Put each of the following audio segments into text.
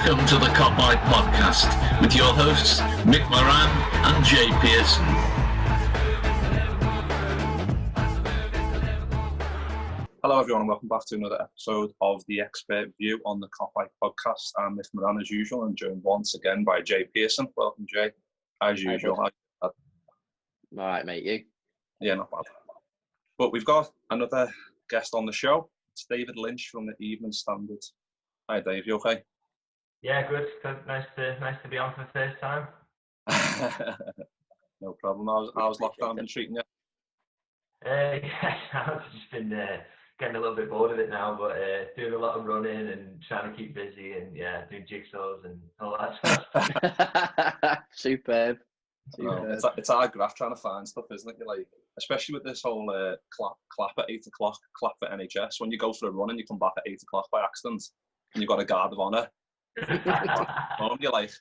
Welcome to the Kopite podcast with your hosts Mick Moran and Jay Pearson. Hello everyone and welcome back to another episode of the Expert View on the Kopite podcast. I'm Mick Moran as usual and joined once again by Jay Pearson. Welcome Jay. As usual. All right mate, you? Yeah, not bad. But we've got another guest on the show. It's David Lynch from the Evening Standard. Hi Dave, you okay? Yeah, good. Nice to be on for the first time. No problem. How's lockdown been treating you? Yeah, I've just been getting a little bit bored of it now, but doing a lot of running and trying to keep busy and doing jigsaws and all that stuff. Superb. It's hard graft trying to find stuff, isn't it? You're like, especially with this whole clap at 8 o'clock, clap for NHS. When you go for a run and you come back at 8 o'clock by accident and you've got a guard of honour, you're like,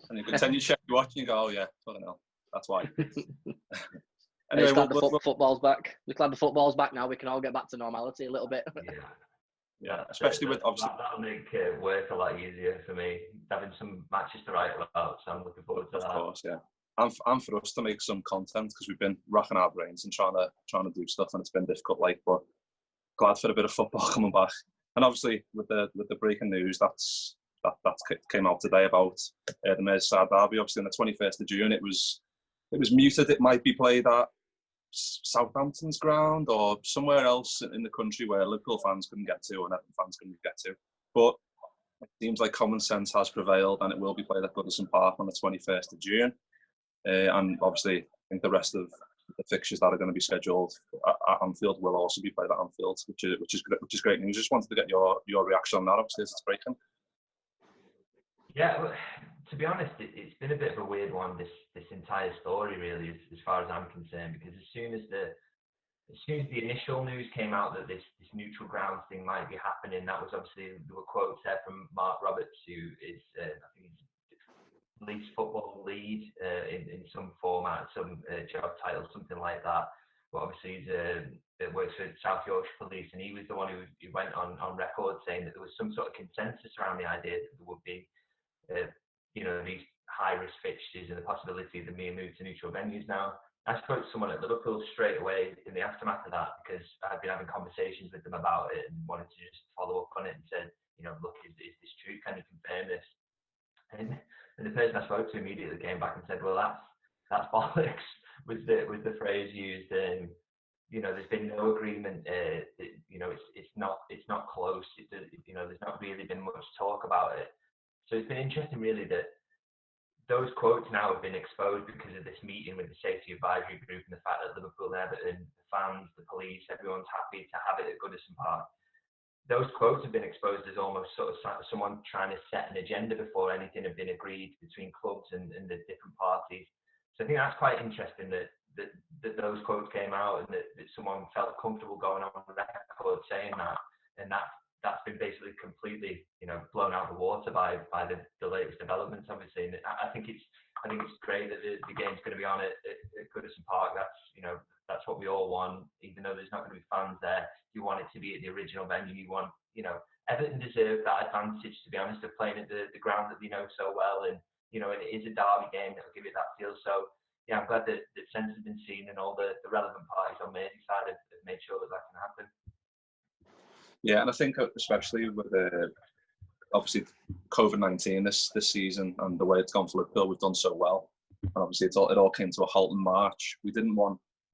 and you continue to check your watch and you go, oh yeah, fucking hell, that's why. Anyway, glad the football's back. We're glad the football's back now. We can all get back to normality a little bit. Yeah, especially with obviously that'll make work a lot easier for me. Having some matches to write about, so I'm looking forward to that. Of course, yeah. And for us to make some content because we've been racking our brains and trying to do stuff and it's been difficult. Like, but glad for a bit of football coming back. And obviously with the breaking news that came out today about the Merseyside derby. Obviously on the 21st of June, it was muted. It might be played at Southampton's ground or somewhere else in the country where Liverpool fans couldn't get to and Everton fans couldn't get to. But it seems like common sense has prevailed and it will be played at Goodison Park on the 21st of June. And obviously, I think the rest of the fixtures that are going to be scheduled at Anfield will also be played at Anfield, which is great news. Just wanted to get your reaction on that. Obviously, as it's breaking. Yeah, well, to be honest, it's been a bit of a weird one. This entire story, really, as far as I'm concerned, because as soon as the initial news came out that this neutral grounds thing might be happening, that was obviously there were quotes there from Mark Roberts, who is I think he's police football lead in some format, some job title, something like that. But obviously he works for South Yorkshire Police, and he was the one who went on record saying that there was some sort of consensus around the idea that there would be these high-risk fixtures and the possibility of them being moved to neutral venues now. I spoke to someone at Liverpool straight away in the aftermath of that because I've been having conversations with them about it and wanted to just follow up on it and said, look, is this true? Can you confirm this? And the person I spoke to immediately came back and said, well, that's bollocks, was the phrase used. And there's been no agreement. It's not close. There's not really been much talk about it. So it's been interesting, really, that those quotes now have been exposed because of this meeting with the Safety Advisory Group and the fact that Liverpool and Everton, the fans, the police, everyone's happy to have it at Goodison Park. Those quotes have been exposed as almost sort of someone trying to set an agenda before anything had been agreed between clubs and the different parties. So I think that's quite interesting that those quotes came out and that someone felt comfortable going on record saying that, and that's been basically completely, blown out of the water by the latest developments, obviously. And I think it's great that the game's going to be on at Goodison Park. That's what we all want, even though there's not going to be fans there. You want it to be at the original venue. You want, Everton deserve that advantage, to be honest, of playing at the ground that they know so well. And, and it is a derby game that will give it that feel. So, yeah, I'm glad that sense has been seen and all the relevant parties on Merseyside have made sure that can happen. Yeah, and I think especially with obviously COVID-19 this season and the way it's gone for Liverpool, we've done so well. And obviously it all came to a halt in March. We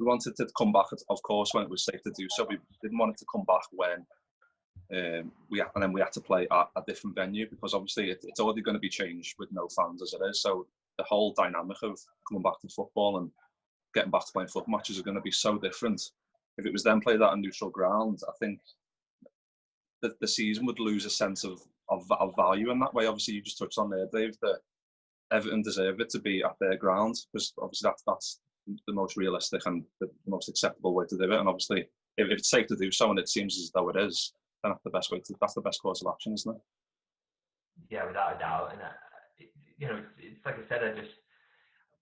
wanted to come back, of course, when it was safe to do so. We didn't want it to come back when we had to play at a different venue because obviously it's already going to be changed with no fans as it is. So the whole dynamic of coming back to football and getting back to playing football matches are going to be so different. If it was then played at a neutral ground, I think the season would lose a sense of value in that way. Obviously, you just touched on there, Dave, that Everton deserve it to be at their ground because obviously that's the most realistic and the most acceptable way to do it. And obviously, if it's safe to do so, and it seems as though it is, then that's the best course of action, isn't it? Yeah, without a doubt. And it's like I said,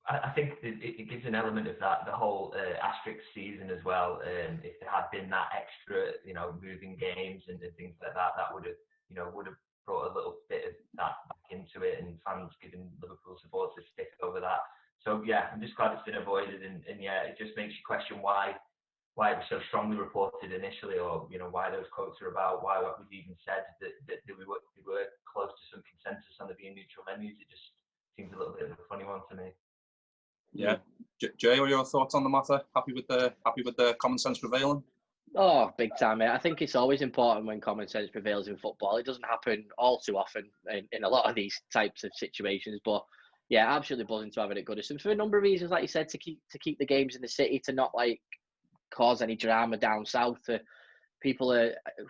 I think it gives an element of that, the whole asterisk season as well. If there had been that extra, moving games and things like that, that would have brought a little bit of that back into it, and fans giving Liverpool supporters a stick over that. So yeah, I'm just glad it's been avoided, and yeah, it just makes you question why it was so strongly reported initially, or why those quotes are about, why what was even said that we were close to some consensus on there being neutral venues. It just seems a little bit of a funny one to me. Yeah, Jay, what are your thoughts on the matter? Happy with the common sense prevailing? Oh, big time, mate. I think it's always important when common sense prevails in football. It doesn't happen all too often in a lot of these types of situations, but yeah, absolutely buzzing to have it at Goodison for a number of reasons, like you said, to keep the games in the city, to not cause any drama down south.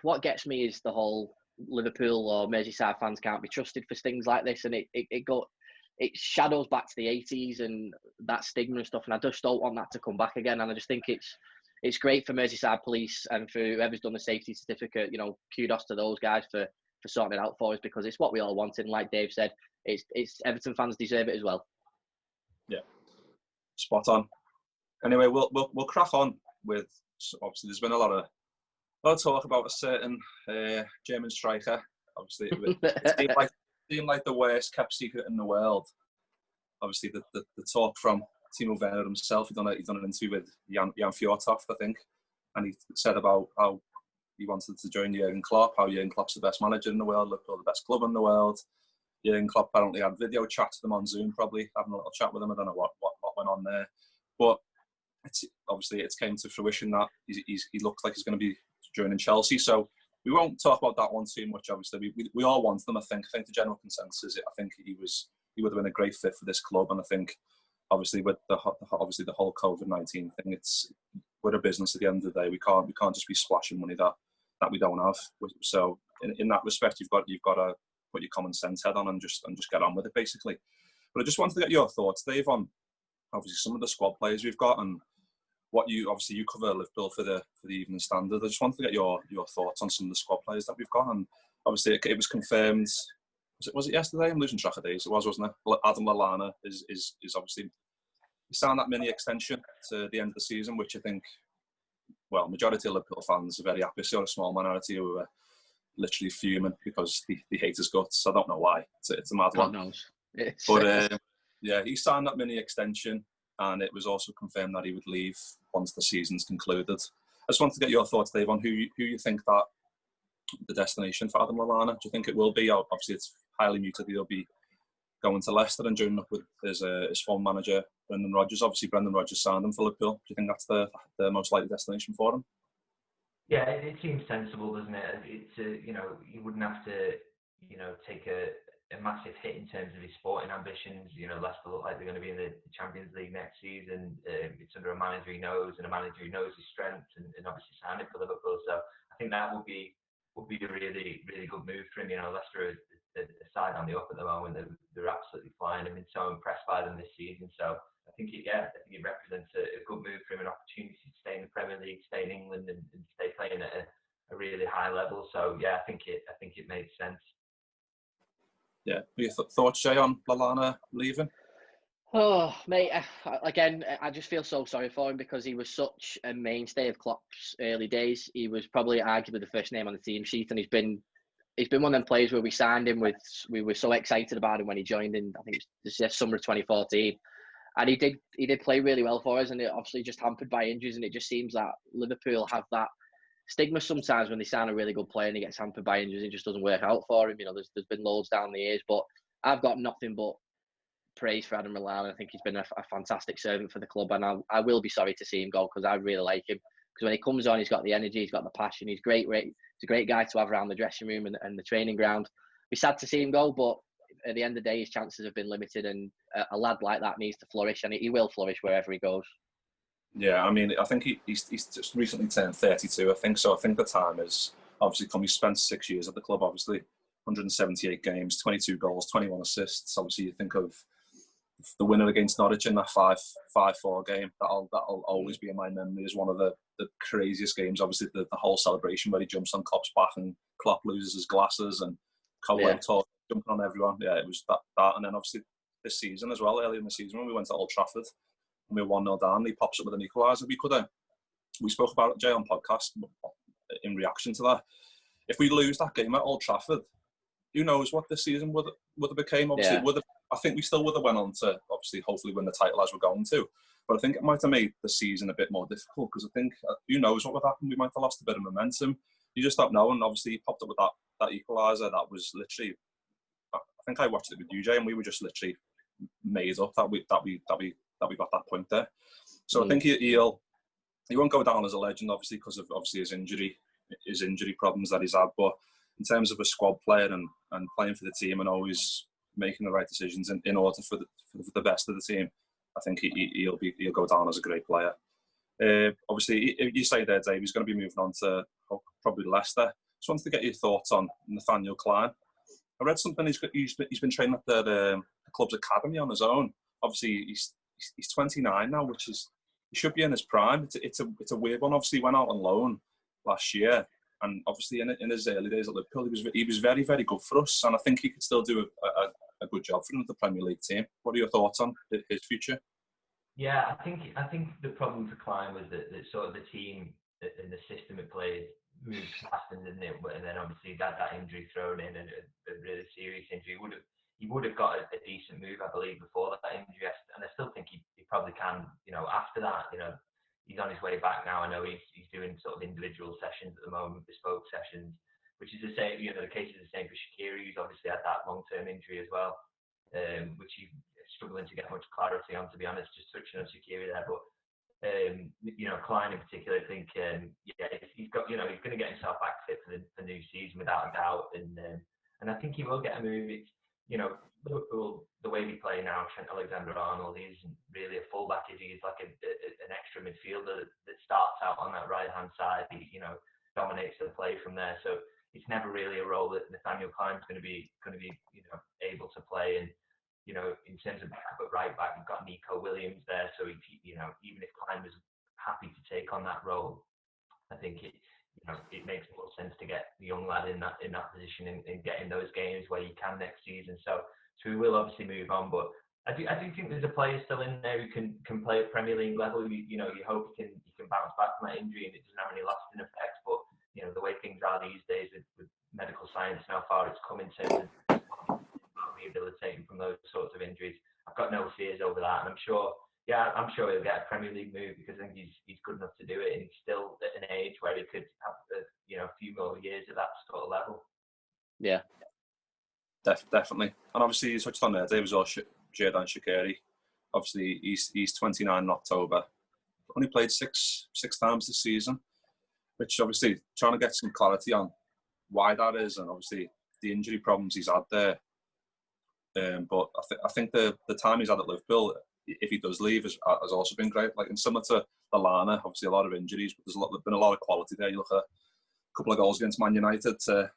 What gets me is the whole Liverpool or Merseyside fans can't be trusted for things like this, and it shadows back to the 80s and that stigma and stuff, and I just don't want that to come back again. And I just think it's great for Merseyside Police and for whoever's done the safety certificate. Kudos to those guys for sorting it out for us, because it's what we all wanted. And like Dave said, it's Everton fans deserve it as well. Yeah, spot on. Anyway, we'll crack on with, obviously there's been a lot of talk about a certain German striker. Obviously, it seemed like the worst kept secret in the world. Obviously, the talk from Timo Werner himself, he'd done an interview with Jan Fjortoft, I think, and he said about how he wanted to join Jurgen Klopp, how Jurgen Klopp's the best manager in the world, Liverpool the best club in the world. Jurgen Klopp apparently had video chats with him on Zoom, probably having a little chat with him. I don't know what went on there, but it came to fruition that he looks like he's going to be joining Chelsea. So we won't talk about that one too much. Obviously, we all want them. I think the general consensus is I think he would have been a great fit for this club, and I think obviously with the whole COVID-19 thing, we're a business at the end of the day. We can't just be splashing money that we don't have. So in that respect, you've got to put your common sense head on and just get on with it, basically. But I just wanted to get your thoughts, Dave, on obviously some of the squad players we've got, and what you cover Liverpool for the Evening Standard. I just wanted to get your thoughts on some of the squad players that we've got, and obviously it was confirmed. Was it yesterday? I'm losing track of days. It was, wasn't it? Adam Lallana is obviously he signed that mini extension to the end of the season, which I think, well, majority of Liverpool fans are very happy. So a small minority who are literally fuming because they hate his guts. I don't know why. It's a mad one. God knows. But yeah, he signed that mini extension, and it was also confirmed that he would leave once the season's concluded. I just wanted to get your thoughts, Dave, on who you think that the destination for Adam Lallana. Do you think it will be? Obviously, it's highly muted. He'll be going to Leicester and joining up with his former manager, Brendan Rodgers. Obviously, Brendan Rodgers signed him for Liverpool. Do you think that's the most likely destination for him? Yeah, it seems sensible, doesn't it? It's you wouldn't have to take a massive hit in terms of his sporting ambitions. Leicester look like they're going to be in the Champions League next season. It's under a manager he knows, and a manager who knows his strengths, and obviously signing for Liverpool. So I think that would be a really, really good move for him. Leicester are side on the up at the moment. They're absolutely flying. I've been so impressed by them this season. So I think it represents a good move for him, an opportunity to stay in the Premier League, stay in England, and stay playing at a really high level. So yeah, I think it makes sense. Yeah. Your thoughts, Jay, on Lallana leaving? Oh, mate, again, I just feel so sorry for him, because he was such a mainstay of Klopp's early days. He was probably arguably the first name on the team sheet, and he's been one of them players where we signed him we were so excited about him when he joined in, I think it was the summer of 2014. And he did play really well for us, and it obviously just hampered by injuries, and it just seems that Liverpool have that stigma sometimes when they sign a really good player and he gets hampered by injuries. It just doesn't work out for him. There's been loads down the years, but I've got nothing but praise for Adam Lallana. I think he's been a fantastic servant for the club, and I will be sorry to see him go, because I really like him. Because when he comes on, he's got the energy, he's got the passion, he's great. He's a great guy to have around the dressing room and the training ground. Be sad to see him go, but at the end of the day, his chances have been limited, and a lad like that needs to flourish, and he will flourish wherever he goes. Yeah, I mean, I think he's just recently turned 32, I think. So I think the time is obviously come. He spent 6 years at the club, obviously, 178 games, 22 goals, 21 assists. Obviously, you think of the winner against Norwich in that 5-4 game. That'll always be in my memory as one of the craziest games. Obviously, the whole celebration where he jumps on Klopp's back and Klopp loses his glasses and Cole jumping on everyone. Yeah, it was that. And then obviously this season as well, earlier in the season when we went to Old Trafford and we were 1-0 down, and he pops up with an equaliser. We spoke about it, Jay, on podcast in reaction to that. If we lose that game at Old Trafford, who knows what this season would have became. Obviously, Yeah. I think we still would have went on to obviously hopefully win the title as we're going to. But I think it might have made the season a bit more difficult because I think who knows what would happen. We might have lost a bit of momentum. You just don't know. And obviously, he popped up with that equaliser. That was literally. I think I watched it with UJ, and we were just literally made up that we got that point there. So I think he won't go down as a legend, obviously, because of obviously his injury problems that he's had. But in terms of a squad player and playing for the team and always making the right decisions in order for the best of the team, I think he'll go down as a great player. Obviously, you say there, Dave, he's going to be moving on to probably Leicester. Just wanted to get your thoughts on Nathaniel Clyne. I read something he's been training at the club's academy on his own. Obviously, he's 29 now, which is he should be in his prime. It's a weird one. Obviously, he went out on loan last year, and obviously in his early days at Liverpool, he was very, very good for us, and I think he could still do a good job for the Premier League team. What are your thoughts on his future? Yeah, I think the problem for Clyne was that sort of the team and the system it played moved fast, and then obviously that injury thrown in, and a really serious injury he would have got a decent move, I believe, before that injury, and I still think he probably can. After that, he's on his way back now. I know he's doing sort of individual sessions at the moment, bespoke sessions, which is the same. The case is the same for Shaqiri, who's obviously had that long-term injury as well, which he's struggling to get much clarity on, to be honest. Just touching on Shaqiri there, but Clyne in particular, I think he's got he's going to get himself back fit for the new season without a doubt, and I think he will get a move. It's Liverpool, the way we play now, Trent Alexander-Arnold, he isn't really a fullback. He's like an extra midfielder that starts out on that right-hand side. He dominates the play from there. So it's never really a role that Nathaniel Clyne's going to be able to play. And in terms of backup at right back, we've got Nico Williams there. So even if Clyne was happy to take on that role, I think it makes more sense to get the young lad in that position and get in those games where you can next season. So we will obviously move on, but I do think there's a player still in there who can play at Premier League level. You hope he can bounce back from that injury and it doesn't have any lasting effects. But the way things are these days with medical science and how far it's come in terms of rehabilitating from those sorts of injuries, I've got no fears over that, and I'm sure he'll get a Premier League move because I think he's good enough to do it, and he's still at an age where he could have a few more years at that sort of level. Yeah, definitely. And obviously, you touched on there, Dave, as well, Xherdan Shaqiri. Obviously, he's 29 in October. Only played six times this season, which obviously trying to get some clarity on why that is, and obviously the injury problems he's had there. But I think the time he's had at Liverpool, if he does leave, has also been great. Like, and similar to Lallana, obviously a lot of injuries, but there's been a lot of quality there. You look at a couple of goals against Man United to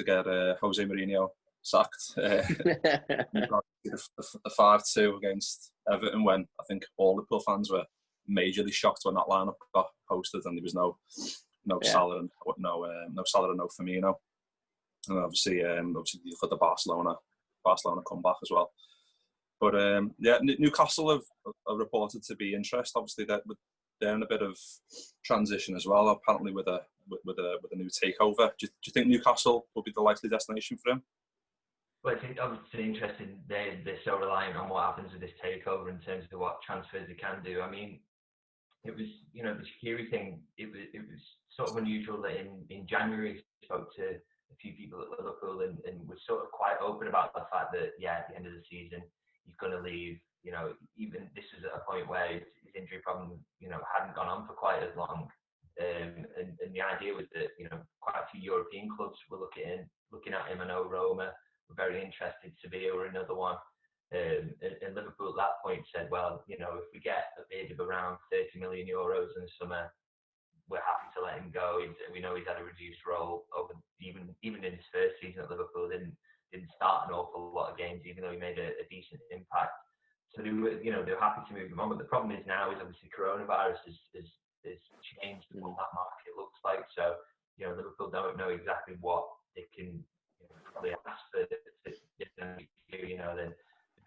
get Jose Mourinho sacked. You've got the 5-2 against Everton when I think all Liverpool fans were majorly shocked when that lineup got posted and there was no Salah and no Salah and no Firmino. And obviously you look at the Barcelona comeback as well. But Newcastle have reported to be interested. Obviously, they're in a bit of transition as well. Apparently, with a new takeover. Do you think Newcastle will be the likely destination for him? Well, it's obviously interesting. They're so reliant on what happens with this takeover in terms of what transfers they can do. I mean, it was the Shaqiri thing. It was sort of unusual that in January he spoke to a few people at Liverpool and was sort of quite open about the fact that at the end of the season he's going to leave. Even this was at a point where his injury problem hadn't gone on for quite as long, and the idea was that quite a few European clubs were looking at him. I know Roma were very interested. Sevilla were another one, and Liverpool at that point said, well, if we get a bid of around 30 million euros in the summer, we're happy to let him go. We know he's had a reduced role over even in his first season at Liverpool. Didn't start an awful lot of games, even though he made a decent impact. So they were happy to move him on. But the problem is now is obviously coronavirus has changed what that market looks like. So Liverpool don't know exactly what they can probably ask for. They're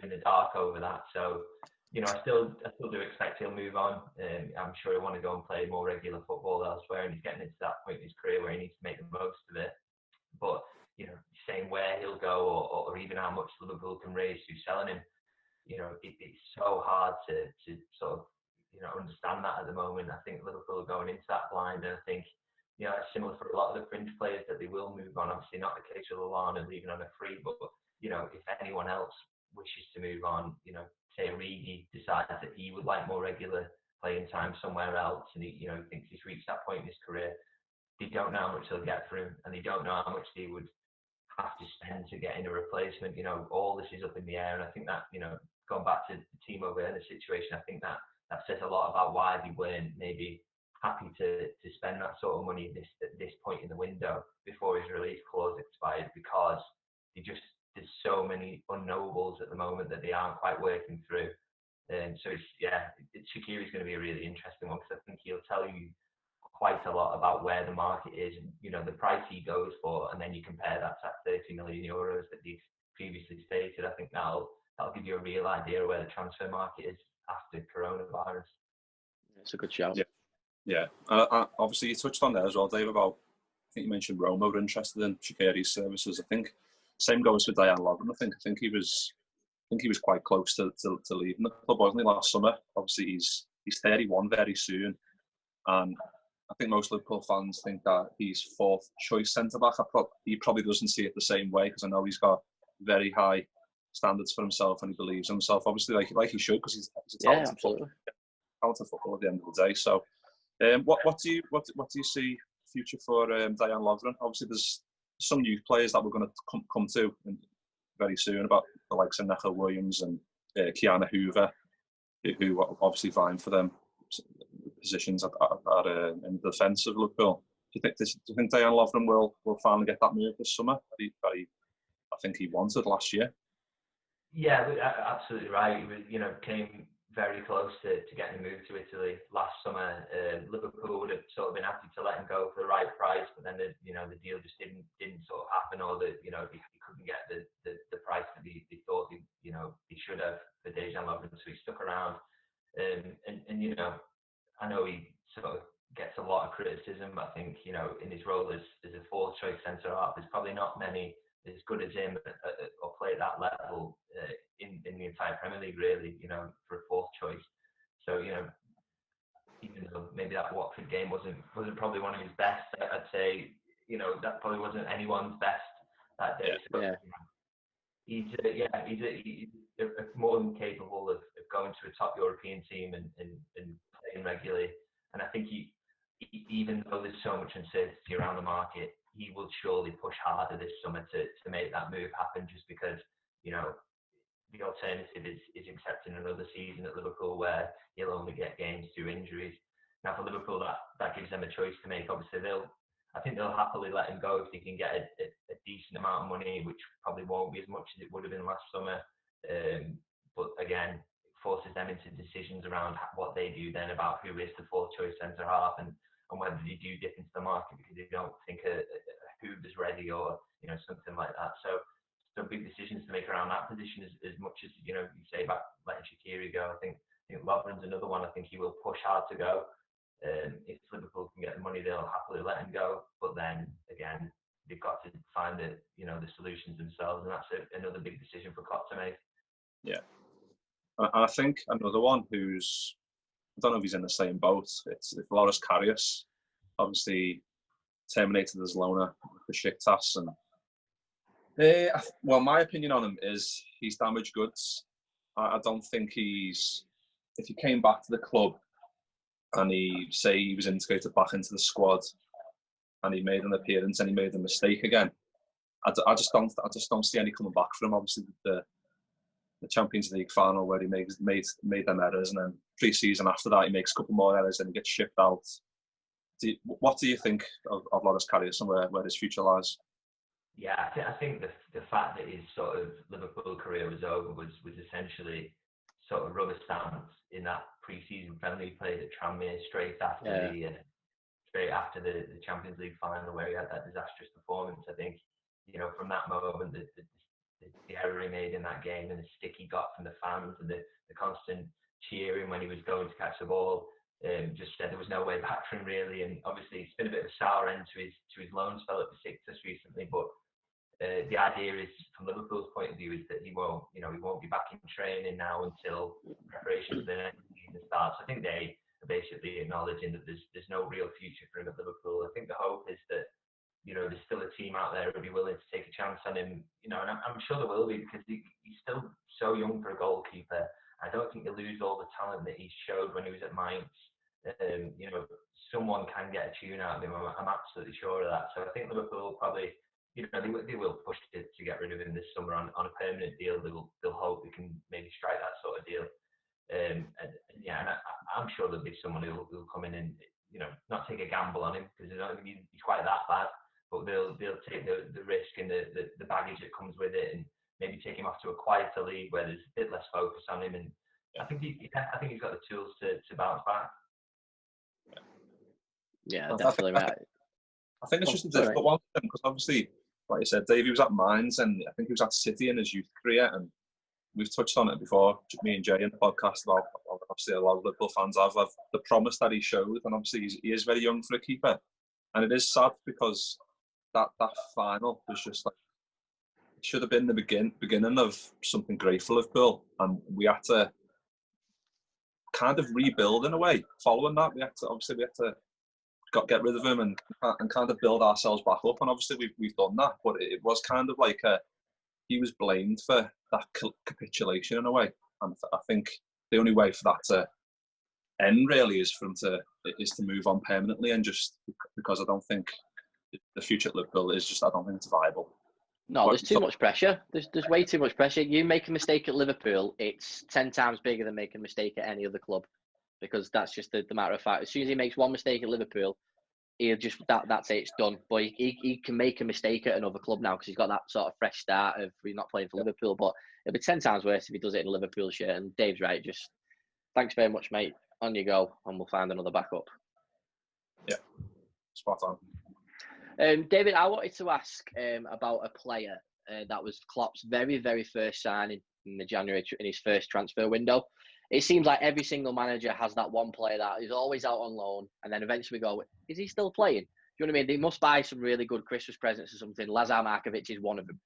in the dark over that. So I still do expect he'll move on. I'm sure he'll want to go and play more regular football elsewhere, and he's getting into that point in his career where he needs to make the most of it. But saying where he'll go or even how much Liverpool can raise through selling him. It's so hard to sort of understand that at the moment. I think Liverpool are going into that blind, and I think it's similar for a lot of the fringe players that they will move on. Obviously, not the case with Lallana leaving on a free, but if anyone else wishes to move on, say Origi decides that he would like more regular playing time somewhere else, and he thinks he's reached that point in his career, they don't know how much they'll get for him, and they don't know how much they would have to spend to get in a replacement. All this is up in the air, and I think that going back to the Timo Werner situation, I think that says a lot about why they weren't maybe happy to spend that sort of money at this point in the window before his release clause expired, because there's so many unknowables at the moment that they aren't quite working through. And so Shaqiri is going to be a really interesting one, because I think he'll tell you quite a lot about where the market is and the price he goes for, and then you compare that to that 30 million euros that they've previously stated. I think that'll give you a real idea of where the transfer market is after coronavirus. It's a good shout. Yeah. Obviously, you touched on there as well, Dave, about, I think you mentioned Roma were interested in Shaqiri's services. I think same goes for Dayan Lovren. I think he was quite close to leaving the club, wasn't he, last summer? Obviously, he's 31 very soon, and I think most Liverpool fans think that he's fourth choice centre back. He probably doesn't see it the same way, because I know he's got very high standards for himself and he believes in himself. Obviously, like he should, because he's a talented footballer at the end of the day. So, what do you see future for Dayan Lovren? Obviously, there's some youth players that we're going to come to very soon, about the likes of Neco Williams and Keanu Hoover, who are obviously vying for them positions in the defence of Liverpool. Do you think Dayan Lovren will finally get that move this summer that I think he wanted last year? Yeah, absolutely right. He was, came very close to getting a move to Italy last summer. Liverpool would have sort of been happy to let him go for the right price, but then the deal just didn't sort of happen, or he couldn't get the price that he thought he should have for Dayan Lovren, so he stuck around. And I know he sort of gets a lot of criticism. I think in his role as a fourth choice centre half, there's probably not many as good as him or play at that level in the entire Premier League, really, for a fourth choice. So, even though maybe that Watford game wasn't probably one of his best, I'd say, that probably wasn't anyone's best that day. So, he's more than capable of going to a top European team and playing regularly. And I think even though there's so much uncertainty around the market, he will surely push harder this summer to make that move happen, just because, the alternative is accepting another season at Liverpool where he'll only get games through injuries. Now, for Liverpool, that gives them a choice to make. Obviously, I think they'll happily let him go if they can get a decent amount of money, which probably won't be as much as it would have been last summer. But again, it forces them into decisions around what they do then about who is the fourth choice centre half and whether they do dip into the market because they don't think a Hoover's ready or something like that. So some big decisions to make around that position as much as you say about letting Shaqiri go. I think Lovren's another one. I think he will push hard to go. If Liverpool can get the money, they'll happily let him go. But then again, they've got to find the solutions themselves, and that's another big decision for Klopp to make. Yeah, and I think another one who's, I don't know if he's in the same boat. It's Loris Karius, obviously terminated his loan for Besiktas, and well, my opinion on him is he's damaged goods. I don't think if he came back to the club and he was integrated back into the squad and he made an appearance and he made a mistake again, I just don't see any coming back for him. Obviously, the Champions League final where he made them errors, and then pre-season after that he makes a couple more errors and he gets shipped out. What do you think of Loris Karius and where his future lies? Yeah, I think the fact that his sort of Liverpool career was over was essentially sort of rubber stamped in that pre-season friendly he played at Tranmere straight after the Champions League final where he had that disastrous performance. I think from that moment the error he made in that game and the stick he got from the fans and the constant cheering when he was going to catch the ball just said there was no way back for him really. And obviously it's been a bit of a sour end to his loan spell at Besiktas recently, but the idea is, from Liverpool's point of view, is that he won't be back in training now until preparation for the next season starts. I think they are basically acknowledging that there's no real future for him at Liverpool. I think the hope is that, there's still a team out there who will be willing to take a chance on him, and I'm sure there will be, because he's still so young for a goalkeeper. I don't think he'll lose all the talent that he showed when he was at Mainz. Someone can get a tune out of him. I'm absolutely sure of that. So I think Liverpool probably, they will push to get rid of him this summer on a permanent deal. They'll hope they can maybe strike that sort of deal. And I'm sure there'll be someone who'll come in and not take a gamble on him, because I don't think he's quite that bad. But they'll take the risk and the baggage that comes with it, and maybe take him off to a quieter league where there's a bit less focus on him. And I think he's got the tools to bounce back. Yeah, definitely right. I think it's just a difficult one, because obviously, like you said, Dave, he was at Mainz, and I think he was at City in his youth career, and we've touched on it before, me and Jay in the podcast, about obviously a lot of Liverpool fans have the promise that he showed, and obviously he is very young for a keeper, and it is sad because that final was just like, it should have been the beginning of something great for Liverpool, and we had to kind of rebuild in a way. Following that, we had to get rid of him and kind of build ourselves back up, and obviously we've done that. But it was kind of like he was blamed for that capitulation in a way, and I think the only way for that to end really is for him to move on permanently, and just because I don't think the future at Liverpool is I don't think it's viable. No, there's too much pressure. There's way too much pressure. You make a mistake at Liverpool, it's 10 times bigger than making a mistake at any other club, because that's just the matter of fact. As soon as he makes one mistake at Liverpool, he'll just that's it, it's done. But he can make a mistake at another club now, because he's got that sort of fresh start of he's not playing for Liverpool. But it'll be 10 times worse if he does it in a Liverpool shirt. And Dave's right. Just thanks very much, mate. On you go, and we'll find another backup. Yeah, spot on. David, I wanted to ask about a player that was Klopp's very, very first signing in his first transfer window. It seems like every single manager has that one player that is always out on loan, and then eventually we go, is he still playing? Do you know what I mean? They must buy some really good Christmas presents or something. Lazar Markovic is one of them.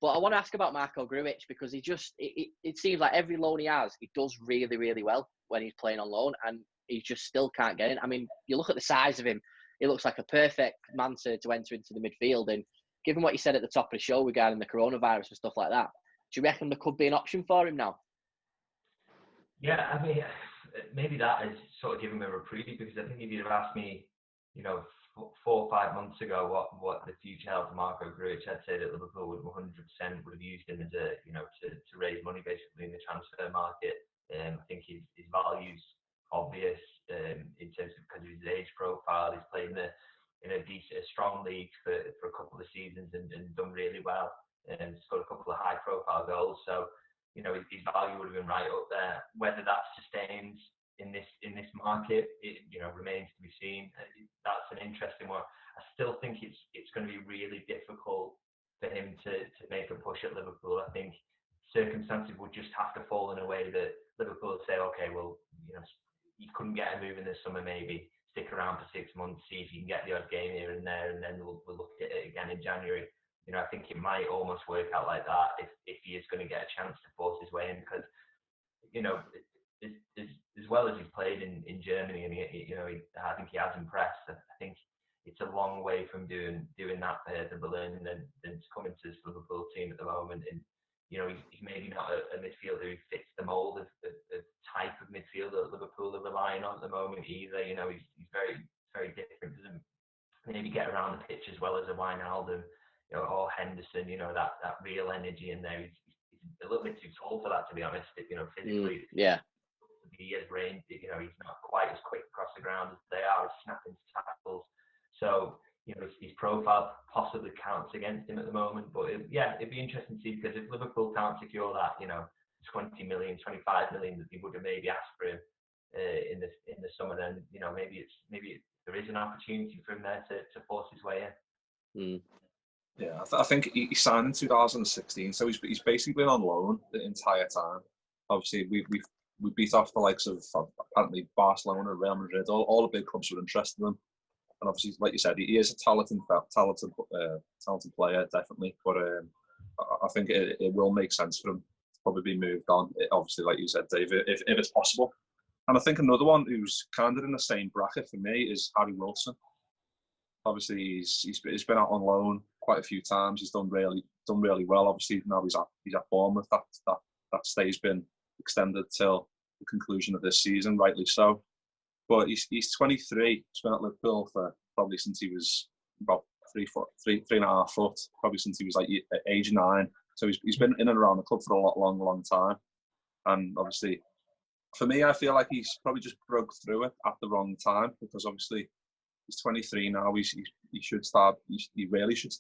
But I want to ask about Marko Grujic, because it seems like every loan he has, he does really, really well when he's playing on loan, and he just still can't get in. I mean, you look at the size of him, he looks like a perfect man to enter into the midfield. And given what you said at the top of the show regarding the coronavirus and stuff like that, do you reckon there could be an option for him now? Yeah, I mean, maybe that is sort of giving him a reprieve, because I think if you'd have asked me, 4 or 5 months ago what the future held for Marko Grujic, I'd say that Liverpool would 100% would have used him as to raise money basically in the transfer market. I think his value's obvious in terms of, because of his age profile. He's played in a strong league for a couple of seasons and done really well, and scored a couple of high profile goals. So his value would have been right up there. Whether that sustains in this market, it remains to be seen. That's an interesting one. I still think it's going to be really difficult for him to make a push at Liverpool. I think circumstances would just have to fall in a way that Liverpool say, okay, well, you couldn't get a move in the summer, maybe stick around for 6 months, see if you can get the odd game here and there, and then we'll look at it again in January. I think it might almost work out like that if he is going to get a chance to force his way in, because as well as he's played in Germany, and I think he has impressed. I think it's a long way from doing that for Berlin than to come into this Liverpool team at the moment. And he's maybe not a midfielder who fits the mould of type of midfielder that Liverpool are relying on at the moment either. He's very, very different. Doesn't maybe get around the pitch as well as a Wijnaldum, or Henderson. That real energy in there. He's a little bit too tall for that, to be honest. Physically, yeah. He has range. He's not quite as quick across the ground as they are, snapping tackles. So his profile possibly counts against him at the moment. But it'd be interesting to see, because if Liverpool can't secure that, 20 million, 25 million that they would have maybe asked for him in the summer, then maybe there is an opportunity for him there to force his way in. Yeah, I think he signed in 2016, so he's basically been on loan the entire time. Obviously, we beat off the likes of apparently Barcelona, Real Madrid, all the big clubs were interested in him. And obviously, like you said, he is a talented player, definitely. But I think it will make sense for him to probably be moved on. Obviously, like you said, Dave, if it's possible. And I think another one who's kind of in the same bracket for me is Harry Wilson. Obviously, he's been out on loan quite a few times. He's done really well. Obviously, now he's at Bournemouth. That stay's been extended till the conclusion of this season, rightly so. But he's 23. He's been at Liverpool for probably since he was about 3.5 foot. Probably since he was like age 9. So he's been in and around the club for a long time. And obviously, for me, I feel like he's probably just broke through it at the wrong time, because obviously he's 23 now. He should start. He really should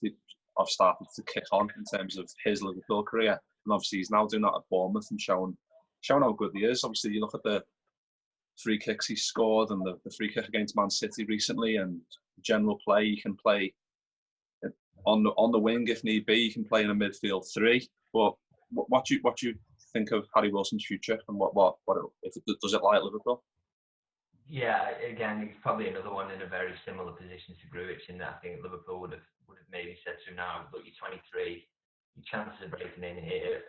have started to kick on in terms of his Liverpool career. And obviously he's now doing that at Bournemouth and showing how good he is. Obviously, you look at the free kicks he scored and the free kick against Man City recently, and general play. He can play on the wing if need be. He can play in a midfield 3. But what do you think of Harry Wilson's future, and what if it does it lie at Liverpool? Yeah, again, he's probably another one in a very similar position to Grujic, in that I think Liverpool would have maybe said to him now, look, you're 23, your chances of breaking in here,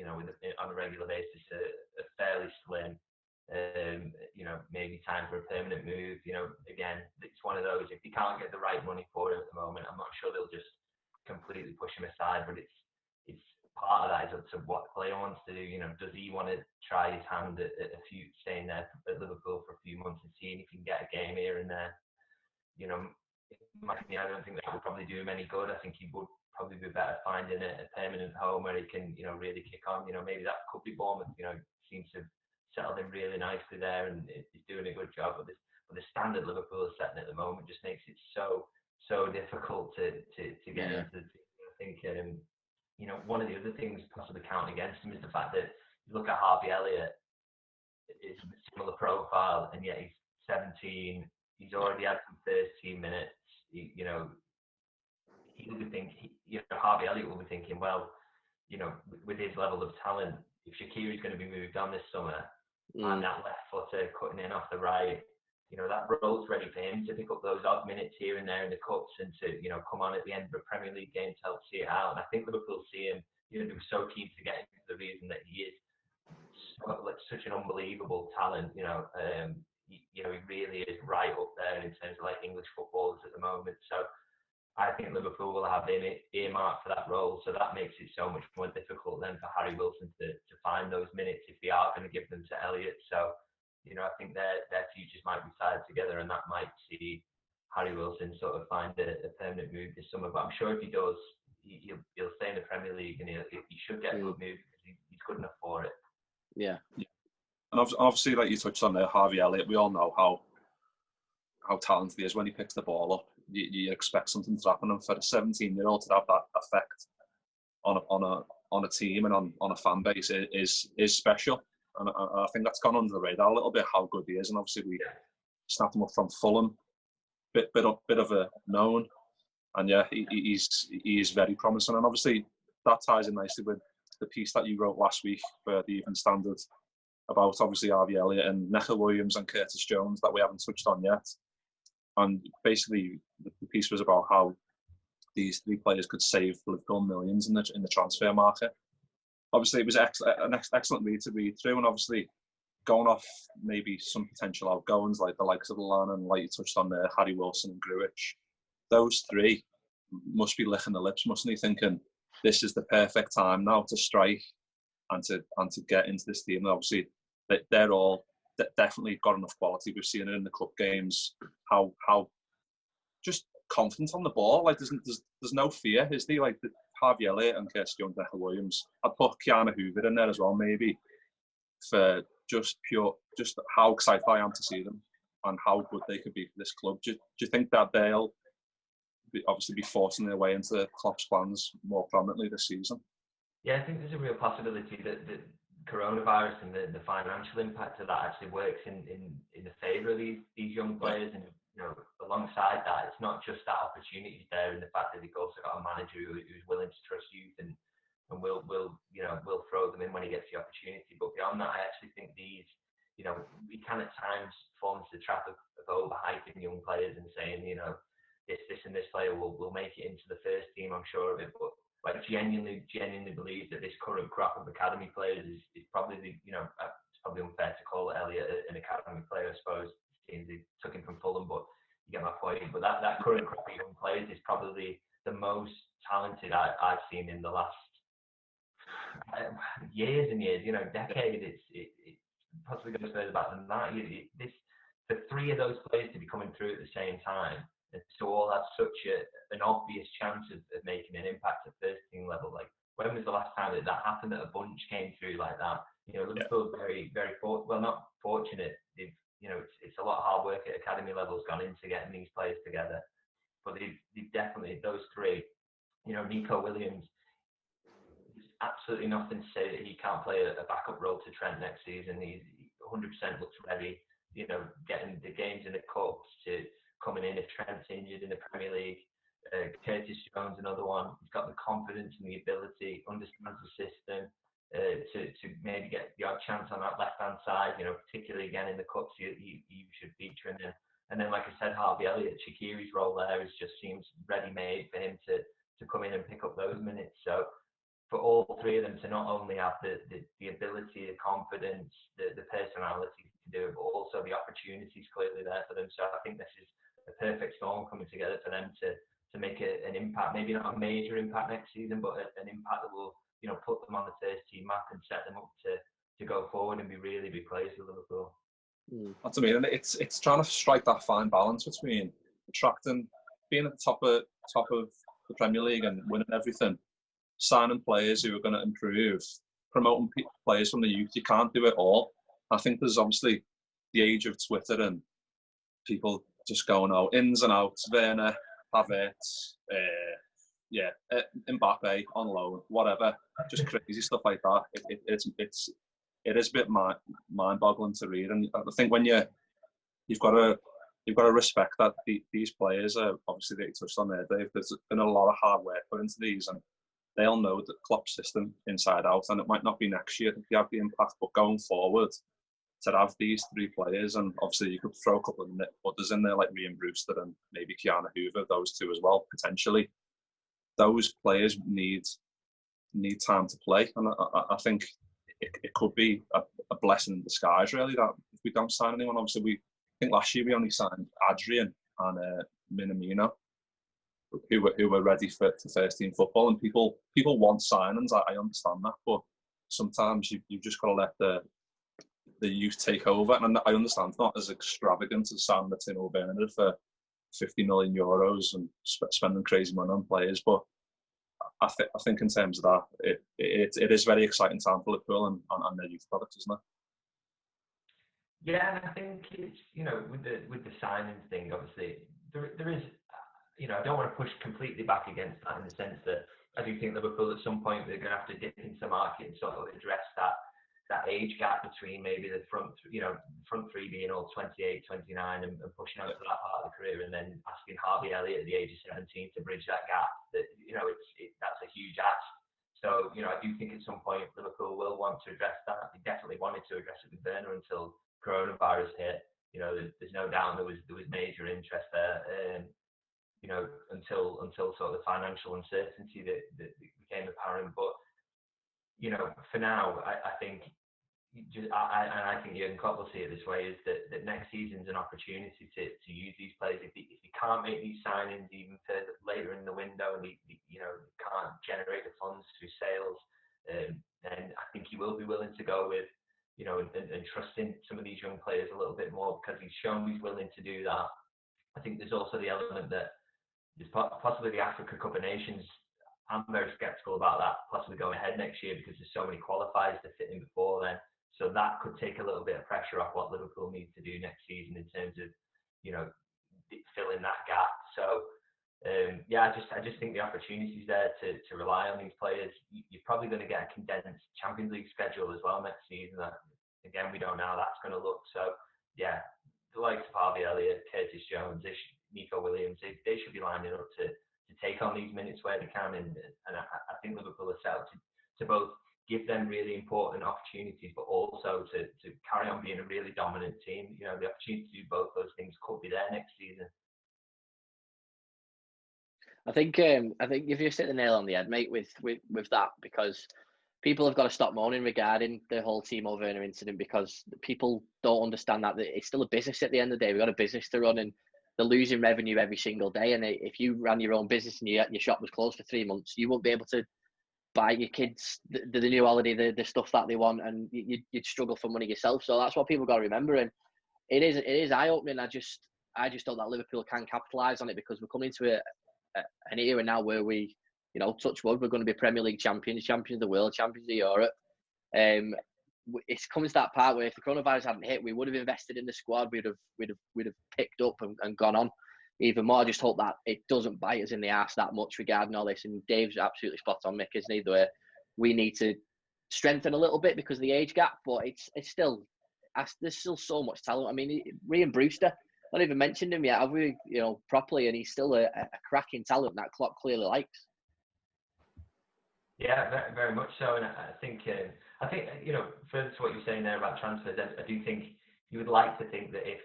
on a regular basis are fairly slim. Maybe time for a permanent move. Again, it's one of those, if you can't get the right money for him at the moment, I'm not sure they'll just completely push him aside, but it's part of that is up to what the player wants to do. Does he want to try his hand at staying there at Liverpool for a few months and seeing if he can get a game here and there? I don't think that would probably do him any good. I think he would probably be better finding a permanent home where he can, really kick on. Maybe that could be Bournemouth. Seems to have settled in really nicely there and is doing a good job. But the standard Liverpool is setting at the moment just makes it so difficult to get into. I think one of the other things possibly counting against him is the fact that you look at Harvey Elliott, is a similar profile, and yet he's 17. He's already had some first team minutes. He'll be thinking, Harvey Elliott will be thinking, well, with his level of talent, if Shaqiri is going to be moved on this summer, and that left footer cutting in off the right, that role's ready for him to pick up those odd minutes here and there in the cups and to, come on at the end of a Premier League game to help see it out. And I think Liverpool see him, they were so keen to get him for the reason that he is such an unbelievable talent. He really is right up there in terms of like English footballers at the moment. So I think Liverpool will have him earmarked for that role. So that makes it so much more difficult then for Harry Wilson to find those minutes if they are going to give them to Elliott. So, I think their futures might be tied together, and that might see Harry Wilson sort of find a permanent move this summer. But I'm sure if he does, he'll stay in the Premier League, and he should get a good move because he's good enough for it. Yeah. And obviously, like you touched on there, Harvey Elliott, we all know how talented he is when he picks the ball up. You expect something to happen, and for a 17-year-old to have that effect on a team and on a fan base is special. And I think that's gone under the radar a little bit, how good he is. And obviously we snapped him up from Fulham, bit of a known, and yeah, he is very promising. And obviously that ties in nicely with the piece that you wrote last week for the Evening Standard about obviously Harvey Elliott and Neco Williams and Curtis Jones that we haven't touched on yet. And basically the piece was about how these 3 players could save Liverpool millions in the transfer market. Obviously, it was an excellent read to read through, and obviously going off maybe some potential outgoings like the likes of Lallana and like you touched on there, Harry Wilson and Grujic. Those 3 must be licking the lips, mustn't he? Thinking this is the perfect time now to strike and to get into this team. And obviously, they're all definitely got enough quality. We've seen it in the cup games. How just confident on the ball. Like there's no fear, is there? Like Harvey Elliott and Curtis Jones, Neco Williams. I'd put Keanu Hoover in there as well, maybe, for just how excited I am to see them and how good they could be for this club. Do you think that they'll obviously be forcing their way into Klopp's plans more prominently this season? Yeah, I think there's a real possibility that the coronavirus and the financial impact of that actually works in the favour of these young players. And alongside that, it's not just that opportunity there, and the fact that they've also got a manager who's willing to trust youth and will throw them in when he gets the opportunity. But beyond that, I actually think these you know, we can at times fall into the trap of overhyping young players and saying, you know, this and this player will make it into the first team, I'm sure of it. But like genuinely believe that this current crop of academy players is probably you know, it's probably unfair to call Elliot an academy player, I suppose. Seems he took him from Fulham, but you get my point. But that current crop of young players is probably the most talented I've seen in the last years and years, you know, decade. It possibly goes further back than that. The three of those players to be coming through at the same time, and to all have such an obvious chance of making an impact at first team level. Like, when was the last time that happened, that a bunch came through like that? You know, Liverpool very, very not fortunate. They've, you know, it's a lot of hard work at academy levels gone into getting these players together. But they've definitely, those three, you know, Nico Williams, there's absolutely nothing to say that he can't play a backup role to Trent next season. He 100% looks ready, you know, getting the games in the cups, to coming in if Trent's injured in the Premier League. Curtis Jones, another one. He's got the confidence and the ability, understands the system, to maybe get the odd chance on that left-hand side, you know, particularly again in the cups, you should feature in them. And then, like I said, Harvey Elliott, Shaqiri's role there just seems ready-made for him to come in and pick up those minutes. So for all three of them to not only have the ability, the confidence, the personality to do it, but also the opportunities clearly there for them. So I think this is a perfect storm coming together for them to make an impact, maybe not a major impact next season, but an impact that will, you know, put them on the first team map and set them up to go forward and be really big players for Liverpool. That's what I mean, and it's trying to strike that fine balance between attracting, being at the top of the Premier League and winning everything, signing players who are going to improve, promoting players from the youth. You can't do it all. I think there's obviously the age of Twitter and people just going out, ins and outs, Werner, Havertz, Mbappe on loan, whatever, just crazy stuff like that. It is a bit mind-boggling to read, and I think when you've got to respect that these players are obviously, they touched on there, Dave. There's been a lot of hard work put into these, and they'll know the Klopp system inside out. And it might not be next year that they have the impact, but going forward, to have these three players, and obviously you could throw a couple of others in there like Ryan Brewster and maybe Keanu Hoover, those two as well potentially. Those players need time to play, and I think it could be a blessing in disguise, really, that if we don't sign anyone. Obviously, I think last year we only signed Adrian and Minamino, who were ready for first team football, and people want signings. I understand that, but sometimes you've just got to let the youth take over. And I understand it's not as extravagant as signing Timo Werner for 50 million euros and spending crazy money on players, but I think in terms of that, it is very exciting time for Liverpool and their youth products, isn't it? Yeah, and I think it's, you know, with the signings thing, obviously there is, you know, I don't want to push completely back against that, in the sense that I do think Liverpool at some point they're going to have to dip into the market and sort of address that age gap between maybe the front three being all 28, 29 and pushing out to that part of the career, and then asking Harvey Elliott at the age of 17 to bridge that gap. That, you know, that's a huge ask. So, you know, I do think at some point Liverpool will want to address that. They definitely wanted to address it with Werner until coronavirus hit. You know, there's no doubt there was major interest there. You know, until sort of the financial uncertainty that became apparent. But, you know, for now, I think, and I think Jurgen Klopp will see it this way, is that next season's an opportunity to use these players. If you can't make these signings even further later in the window, and you know, can't generate the funds through sales, then I think he will be willing to go with, you know, and trust in some of these young players a little bit more, because he's shown he's willing to do that. I think there's also the element that there's possibly the Africa Cup of Nations. I'm very sceptical about that possibly going ahead next year, because there's so many qualifiers to fit in before then. So that could take a little bit of pressure off what Liverpool need to do next season in terms of, you know, filling that gap. So yeah, I just think the opportunity's there to rely on these players. You're probably going to get a condensed Champions League schedule as well next season. Again, we don't know how that's going to look. So yeah, the likes of Harvey Elliott, Curtis Jones, Nico Williams, they should be lining up to take on these minutes where they can, and I think Liverpool are set up to both give them really important opportunities, but also to carry on being a really dominant team. You know, the opportunity to do both those things could be there next season. I think if you hit the nail on the head, mate, with that, because people have got to stop moaning regarding the whole Timo Werner incident, because people don't understand that it's still a business at the end of the day. We've got a business to run, and they're losing revenue every single day. And if you ran your own business and your shop was closed for 3 months, you wouldn't be able to buy your kids the new holiday, the stuff that they want, and you'd struggle for money yourself. So that's what people got to remember, and it is eye opening. I just thought that Liverpool can capitalise on it, because we're coming to an era now where we, you know, touch wood, we're going to be Premier League champions, champions of the world, champions of Europe. It's coming to that part where if the coronavirus hadn't hit, we would have invested in the squad. We'd have picked up and gone on even more. I just hope that it doesn't bite us in the arse that much regarding all this. And Dave's absolutely spot on, Mick, isn't he? Where we need to strengthen a little bit because of the age gap, but it's still, there's still so much talent. I mean, Ryan Brewster, not even mentioned him yet, have we? You know, properly, and he's still a cracking talent that Klopp clearly likes. Yeah, very, very much so. And I think you know, further to what you're saying there about transfers, I do think you would like to think that if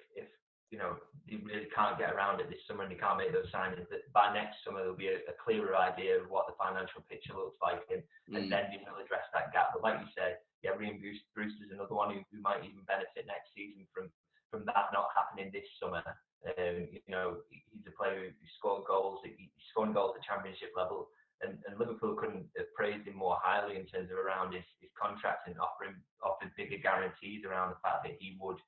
you know, you really can't get around it this summer and you can't make those signings, that by next summer there'll be a clearer idea of what the financial picture looks like, and then you will address that gap. But like you said, yeah, Ryan Brewster's another one who might even benefit next season from that not happening this summer. You know, he's a player who scored goals. He's scoring goals at Championship level, and Liverpool couldn't have praised him more highly in terms of around his contract and offered bigger guarantees around the fact that he would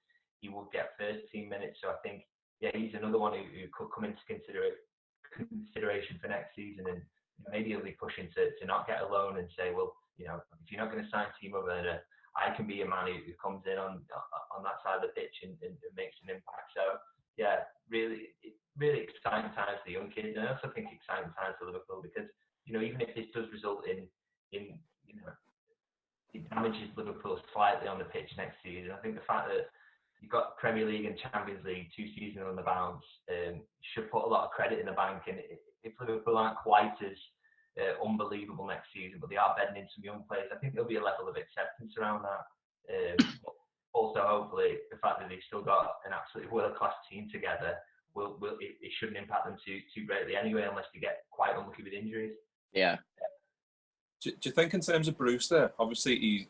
get first team minutes. So I think, yeah, he's another one who could come into consideration for next season, and maybe he'll be pushing to not get a loan and say, well, you know, if you're not going to sign Timo Werner, I can be a man who comes in on that side of the pitch and makes an impact. So yeah, really exciting times for the young kids, and I also think exciting times for Liverpool, because, you know, even if this does result in you know, it damages Liverpool slightly on the pitch next season, I think the fact that you've got Premier League and Champions League 2 seasons on the bounce should put a lot of credit in the bank. And if Liverpool aren't quite as unbelievable next season, but they are bedding in some young players, I think there'll be a level of acceptance around that. Also, hopefully, the fact that they've still got an absolutely world-class team together, it shouldn't impact them too greatly anyway, unless they get quite unlucky with injuries. Yeah. Do you think, in terms of Brewster, obviously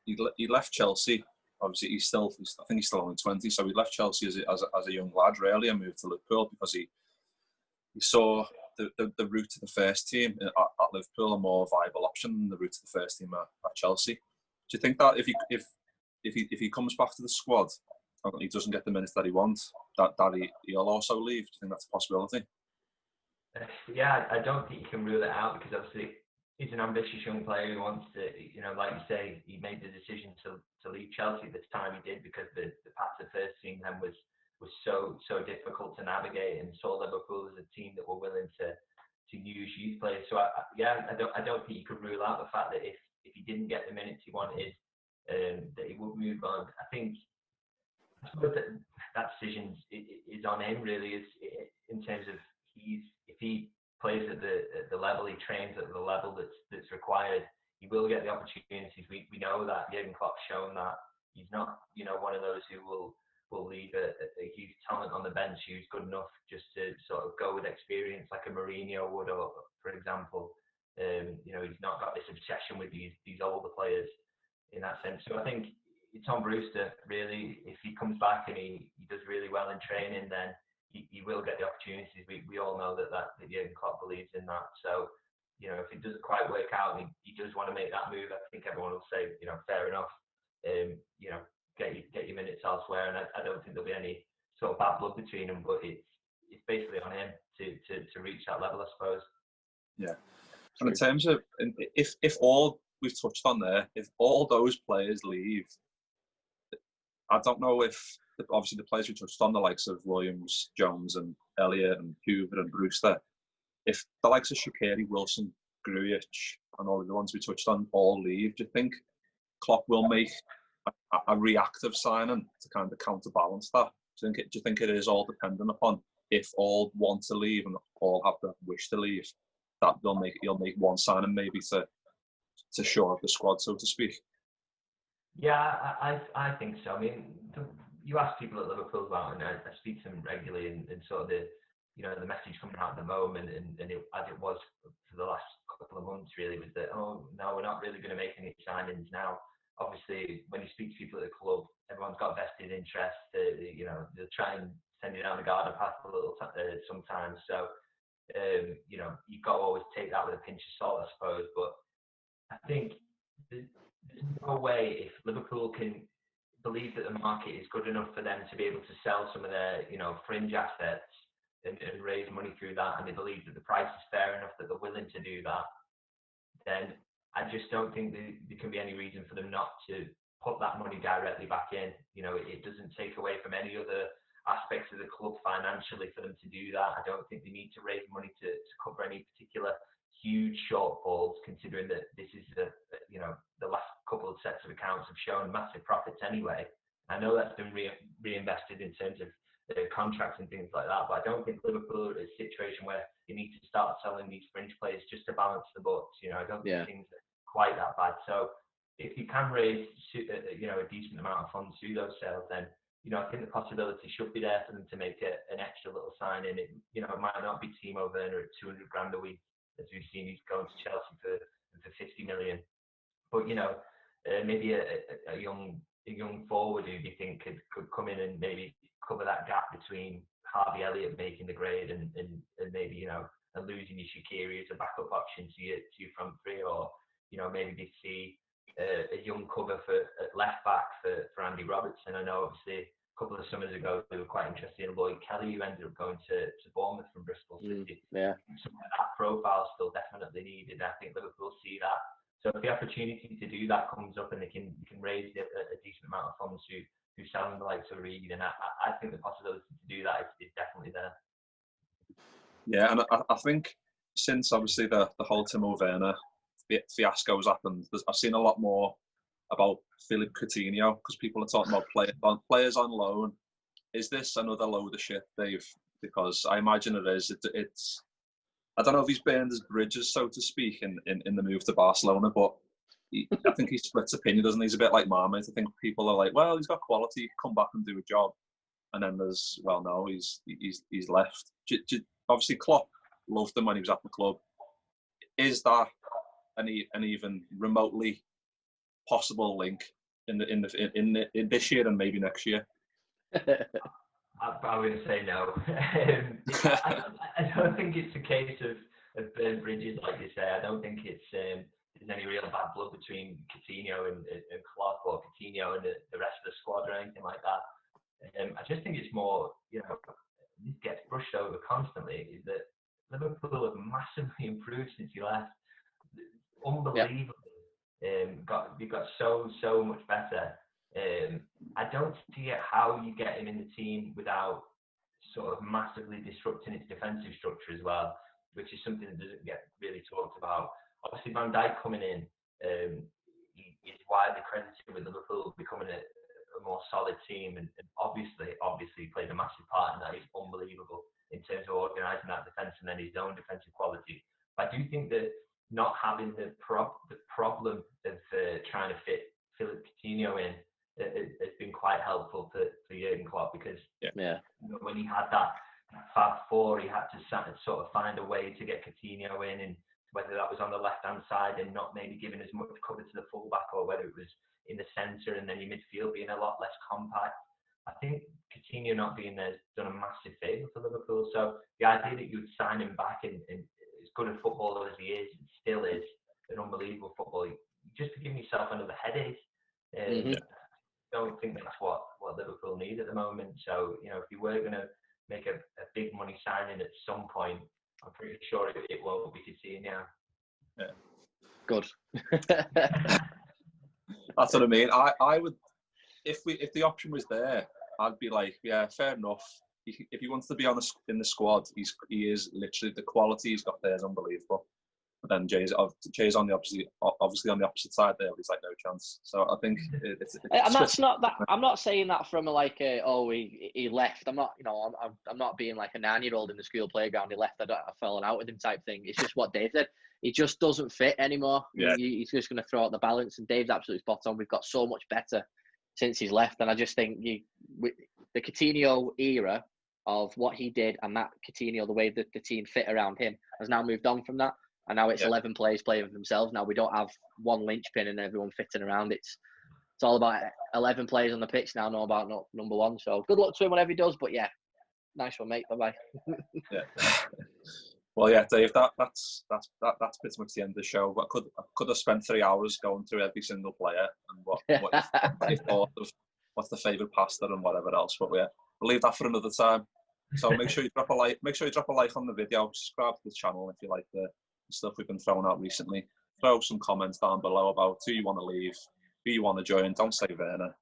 he left Chelsea. Obviously, I think he's still only 20, so he left Chelsea as a young lad, really, and moved to Liverpool because he saw the route to the first team at Liverpool a more viable option than the route to the first team at Chelsea. Do you think that if he comes back to the squad and he doesn't get the minutes that he wants, that he'll also leave? Do you think that's a possibility? Yeah, I don't think you can rule it out, because obviously he's an ambitious young player who wants to, you know, like you say, he made the decision to leave Chelsea at the time he did, because the path to first team then was so difficult to navigate, and saw Liverpool as a team that were willing to use youth players. So I don't think you could rule out the fact that if he didn't get the minutes he wanted, that he would move on. I suppose that decision is on him, really, is in terms of if he plays at the level he trains, at the level that's required, he will get the opportunities. We know that. Jurgen Klopp's shown that he's not, you know, one of those who will leave a huge talent on the bench who's good enough just to sort of go with experience like a Mourinho would, or for example. You know, he's not got this obsession with these older players in that sense. So I think it's on Brewster, really. If he comes back and he does really well in training, then he will get the opportunities. We all know that Jurgen Klopp believes in that. So, you know, if it doesn't quite work out and he does want to make that move, I think everyone will say, you know, fair enough. You know, get your minutes elsewhere, and I don't think there'll be any sort of bad blood between them. But it's basically on him to reach that level, I suppose. Yeah. And in terms of if all we've touched on there, if all those players leave, I don't know if obviously the players we touched on, the likes of Williams, Jones, and Elliott, and Hoover, and Brewster, if the likes of Shaqiri, Wilson, Grujic, and all of the ones we touched on all leave, do you think Klopp will make a reactive signing to kind of counterbalance that? Do you think it is all dependent upon if all want to leave and all have the wish to leave, that he'll make one signing maybe to to shore up the squad, so to speak? Yeah, I think so. I mean, you ask people at Liverpool about, and I speak to them regularly, and sort of the message coming out at the moment, and as it was for the last couple of months, really, was that, oh no, we're not really going to make any signings now. Obviously, when you speak to people at the club, everyone's got vested interest. They'll try and send you down the garden path a little sometimes. So, you've got to always take that with a pinch of salt, I suppose. But I think there's no way, if Liverpool can believe that the market is good enough for them to be able to sell some of their, fringe assets and raise money through that, and they believe that the price is fair enough that they're willing to do that, then I just don't think there can be any reason for them not to put that money directly back in. It doesn't take away from any other aspects of the club financially for them to do that. I don't think they need to raise money to cover any particular huge shortfalls, considering that this is the last couple of sets of accounts have shown massive profits anyway. I know that's been reinvested in terms of contracts and things like that, but I don't think Liverpool are in a situation where you need to start selling these fringe players just to balance the books. I don't think things are quite that bad. So if you can raise a decent amount of funds through those sales, then I think the possibility should be there for them to make an extra little signing. It might not be Timo Werner at 200 grand a week, as we've seen he's going to Chelsea for 50 million. But maybe a young forward who you think could come in and maybe cover that gap between Harvey Elliott making the grade and maybe and losing your Shaqiri as a backup option to your front three, or maybe they see a young cover at left back for Andy Robertson. I know obviously a couple of summers ago they were quite interested in Lloyd Kelly, who ended up going to Bournemouth from Bristol City. Some of that profile still definitely needed. I think Liverpool see that. So if the opportunity to do that comes up and they can raise a decent amount of funds who sound like to Reed, and I think the possibility to do that is definitely there. Yeah, and I think since obviously the whole Timo Werner fiasco has happened, I've seen a lot more about Philippe Coutinho, because people are talking about players on loan. Is this another load of shit, Dave? Because I imagine it is. It's I don't know if he's burned his bridges, so to speak, in the move to Barcelona, but I think he splits opinion, doesn't he? He's a bit like Marmite. I think people are like, well, he's got quality, come back and do a job. And then there's, well, no, he's left. Obviously, Klopp loved him when he was at the club. Is that an even remotely possible link in this year and maybe next year? I'm going to say no. I don't think it's a case of burnt bridges, like you say. I don't think there's any real bad blood between Coutinho and Klopp, or Coutinho and the rest of the squad, or anything like that. I just think it's more, this gets brushed over constantly, is that Liverpool have massively improved since he left. Unbelievable. You've got so much better. I don't see how you get him in the team without sort of massively disrupting its defensive structure as well, which is something that doesn't get really talked about. Obviously, Van Dijk coming in is widely credited with Liverpool becoming a more solid team, and obviously played a massive part in that. He's unbelievable in terms of organising that defence and then his own defensive quality. But I do think that not having the problem of trying to fit Philippe Coutinho in has been quite helpful for Jurgen Klopp, because when he had that Fab Four, he had to sort of find a way to get Coutinho in, and whether that was on the left-hand side and not maybe giving as much cover to the fullback, or whether it was in the centre and then your midfield being a lot less compact. I think Coutinho not being there has done a massive favour for Liverpool. So the idea that you would sign him back, and as good a footballer as he is, and still is an unbelievable footballer, just to give yourself another headache. I don't think that's what Liverpool need at the moment. So, if you were going to make a big money signing at some point, I'm pretty sure it won't be Coutinho. Yeah. Good. That's what I mean. I would, if the option was there, I'd be like, yeah, fair enough. If he wants to be in the squad, he is literally, the quality he's got there is unbelievable. But then Jay's on the obviously on the opposite side there. He's like no chance. So I think it's and that's not that. I'm not saying that from he left. I'm not, I'm not being like a 9-year-old in the school playground. He left. I've fallen out with him type thing. It's just what Dave said. He just doesn't fit anymore. Yeah. He's just going to throw out the balance. And Dave's absolutely spot on. We've got so much better since he's left, and I just think the Coutinho era of what he did and that Coutinho, the way that the team fit around him, has now moved on from that. And now it's 11 players playing for themselves. Now we don't have one linchpin and everyone fitting around. It's all about 11 players on the pitch now, not about number one. So good luck to him, whatever he does. But yeah, nice one, mate. Bye-bye. Yeah. Well, yeah, Dave, that's pretty much the end of the show. But I could have spent 3 hours going through every single player and what you thought of what's the favourite pasta and whatever else. But yeah, we'll leave that for another time. So make sure you drop a like. Make sure you drop a like on the video. Subscribe to the channel if you like the stuff we've been throwing out recently. Throw some comments down below about who you want to leave, who you want to join. Don't say Werner,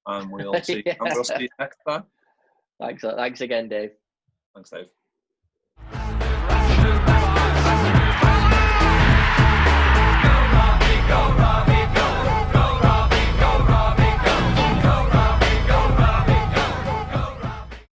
and we'll see. And we'll see you next time. Thanks again, Dave. Thanks, Dave.